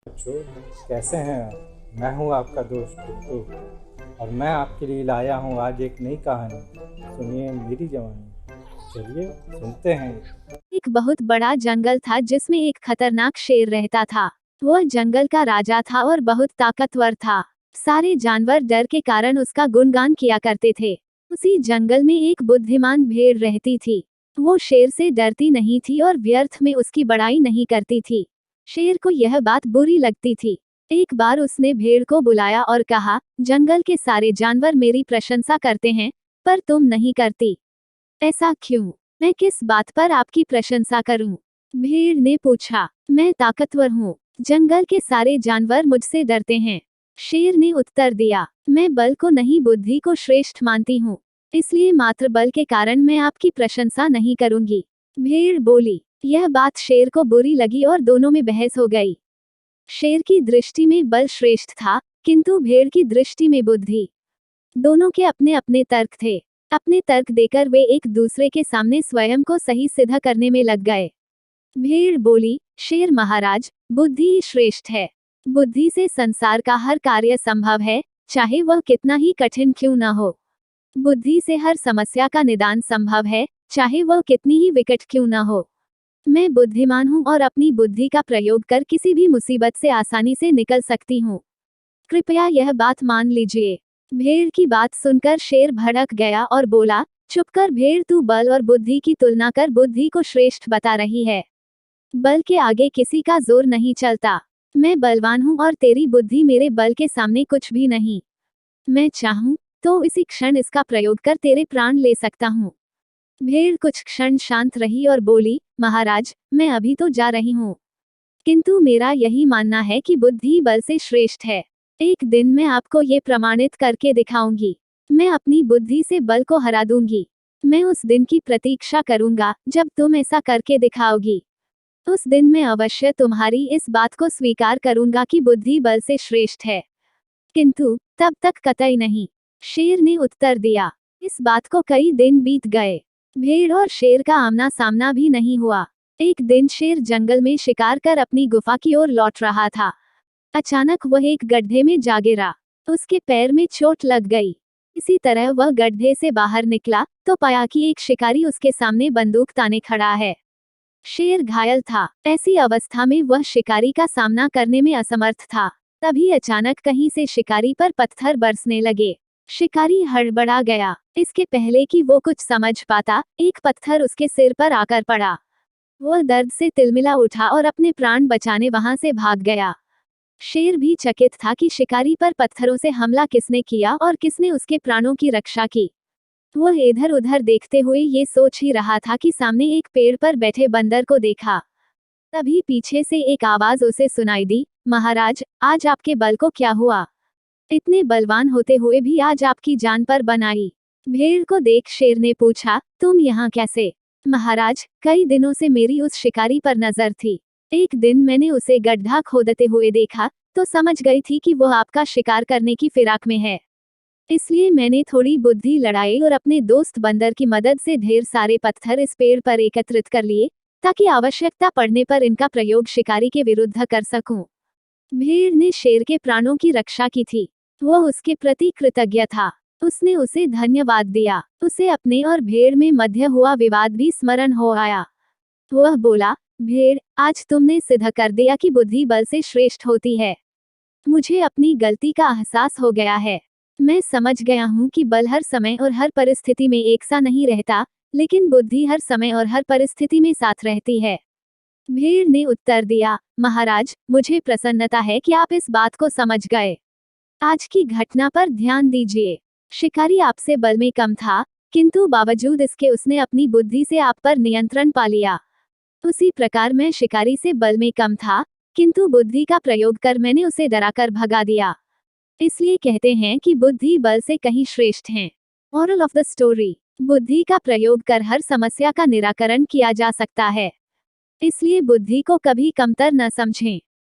बच्चों, कैसे हैं आप? मैं हूं आपका दोस्त गुड्डू और मैं आपके लिए लाया हूं आज एक नई कहानी। सुनिए मेरी जवानी। चलिए सुनते हैं। एक बहुत बड़ा जंगल था जिसमें एक खतरनाक शेर रहता था। वह जंगल का राजा था और बहुत ताकतवर था। सारे जानवर डर के कारण उसका गुणगान किया करते थे। उसी जंगल में एक बुद्धिमान भेड़ रहती थी। वो शेर से डरती नहीं थी और व्यर्थ में उसकी बड़ाई नहीं करती थी। शेर को यह बात बुरी लगती थी। एक बार उसने भेड़ को बुलाया और कहा, जंगल के सारे जानवर मेरी प्रशंसा करते हैं, पर तुम नहीं करती। ऐसा क्यों? मैं किस बात पर आपकी प्रशंसा करूं? भीड़ ने पूछा। मैं ताकतवर हूँ। जंगल के सारे जानवर मुझसे डरते हैं। शेर ने उत्तर दिया। मैं बल को नहीं बुद्धि को श्रेष्ठ मानती हूँ। इसलिए मात्र बल के कारण मैं आपकी प्रशंसा नहीं करूंगी। भीड़ बोली। यह बात शेर को बुरी लगी और दोनों में बहस हो गई। शेर की दृष्टि में बल श्रेष्ठ था, किंतु भेड़ की दृष्टि में बुद्धि। दोनों के अपने अपने तर्क थे। अपने तर्क देकर वे एक दूसरे के सामने स्वयं को सही सिद्ध करने में लग गए। भेड़ बोली, शेर महाराज, बुद्धि ही श्रेष्ठ है। बुद्धि से संसार का हर कार्य संभव है, चाहे वह कितना ही कठिन क्यों न हो। बुद्धि से हर समस्या का निदान संभव है, चाहे वह कितनी ही विकट क्यों न हो। मैं बुद्धिमान हूँ और अपनी बुद्धि का प्रयोग कर किसी भी मुसीबत से आसानी से निकल सकती हूँ। कृपया यह बात मान लीजिए। भेड़ की बात सुनकर शेर भड़क गया और बोला, चुप कर भेड़, तू बल और बुद्धि की तुलना कर बुद्धि को श्रेष्ठ बता रही है। बल के आगे किसी का जोर नहीं चलता। मैं बलवान हूँ और तेरी बुद्धि मेरे बल के सामने कुछ भी नहीं। मैं चाहूँ तो इसी क्षण इसका प्रयोग कर तेरे प्राण ले सकता हूँ। भेड़ कुछ क्षण शांत रही और बोली, महाराज, मैं अभी तो जा रही हूँ, किंतु मेरा यही मानना है कि बुद्धि बल से श्रेष्ठ है। एक दिन मैं आपको ये प्रमाणित करके दिखाऊंगी। मैं अपनी बुद्धि से बल को हरा दूंगी। मैं उस दिन की प्रतीक्षा करूंगा जब तुम ऐसा करके दिखाओगी। उस दिन मैं अवश्य तुम्हारी इस बात को स्वीकार करूंगा कि बुद्धि बल से श्रेष्ठ है, किंतु तब तक कतई नहीं। शेर ने उत्तर दिया। इस बात को कई दिन बीत गए। भेड़ और शेर का आमना सामना भी नहीं हुआ। एक दिन शेर जंगल में शिकार कर अपनी गुफा की ओर लौट रहा था। अचानक वह एक गड्ढे में जा गिरा। उसके पैर में चोट लग गई। इसी तरह वह गड्ढे से बाहर निकला तो पाया कि एक शिकारी उसके सामने बंदूक ताने खड़ा है। शेर घायल था। ऐसी अवस्था में वह शिकारी का सामना करने में असमर्थ था। तभी अचानक कहीं से शिकारी पर पत्थर बरसने लगे। शिकारी हड़बड़ा गया। इसके पहले कि वो कुछ समझ पाता, एक पत्थर उसके सिर पर आकर पड़ा। वह दर्द से तिलमिला उठा और अपने प्राण बचाने वहां से भाग गया। शेर भी चकित था कि शिकारी पर पत्थरों से हमला किसने किया और किसने उसके प्राणों की रक्षा की। वह इधर उधर देखते हुए ये सोच ही रहा था कि सामने एक पेड़ पर बैठे बंदर को देखा। तभी पीछे से एक आवाज उसे सुनाई दी, महाराज, आज आपके बल को क्या हुआ? इतने बलवान होते हुए भी आज आपकी जान पर बन आई। भेड़ को देख शेर ने पूछा, तुम यहाँ कैसे? महाराज, कई दिनों से मेरी उस शिकारी पर नजर थी। एक दिन मैंने उसे गड्ढा खोदते हुए देखा तो समझ गई थी कि वह आपका शिकार करने की फिराक में है। इसलिए मैंने थोड़ी बुद्धि लड़ाई और अपने दोस्त बंदर की मदद से ढेर सारे पत्थर इस पेड़ पर एकत्रित कर लिए, ताकि आवश्यकता पड़ने पर इनका प्रयोग शिकारी के विरुद्ध कर सकूं। भेड़ ने शेर के प्राणों की रक्षा की थी। वह उसके प्रति कृतज्ञ था। उसने उसे धन्यवाद दिया। उसे अपने और भेड़ में मध्य हुआ विवाद भी स्मरण हो आया। वह बोला, भेड़, आज तुमने सिद्ध कर दिया कि बुद्धि बल से श्रेष्ठ होती है। मुझे अपनी गलती का एहसास हो गया है। मैं समझ गया हूँ कि बल हर समय और हर परिस्थिति में एक सा नहीं रहता, लेकिन बुद्धि हर समय और हर परिस्थिति में साथ रहती है। भेड़ ने उत्तर दिया, महाराज, मुझे प्रसन्नता है कि आप इस बात को समझ गए। आज की घटना पर ध्यान दीजिए। शिकारी आपसे बल में कम था, किंतु बावजूद इसके उसने अपनी बुद्धि से आप पर नियंत्रण पा लिया। उसी प्रकार मैं शिकारी से बल में कम था, किंतु बुद्धि का प्रयोग कर मैंने उसे डराकर भगा दिया। इसलिए कहते हैं कि बुद्धि बल से कहीं श्रेष्ठ है। मोरल ऑफ द स्टोरी, बुद्धि का प्रयोग कर हर समस्या का निराकरण किया जा सकता है। इसलिए बुद्धि को कभी कमतर न समझें।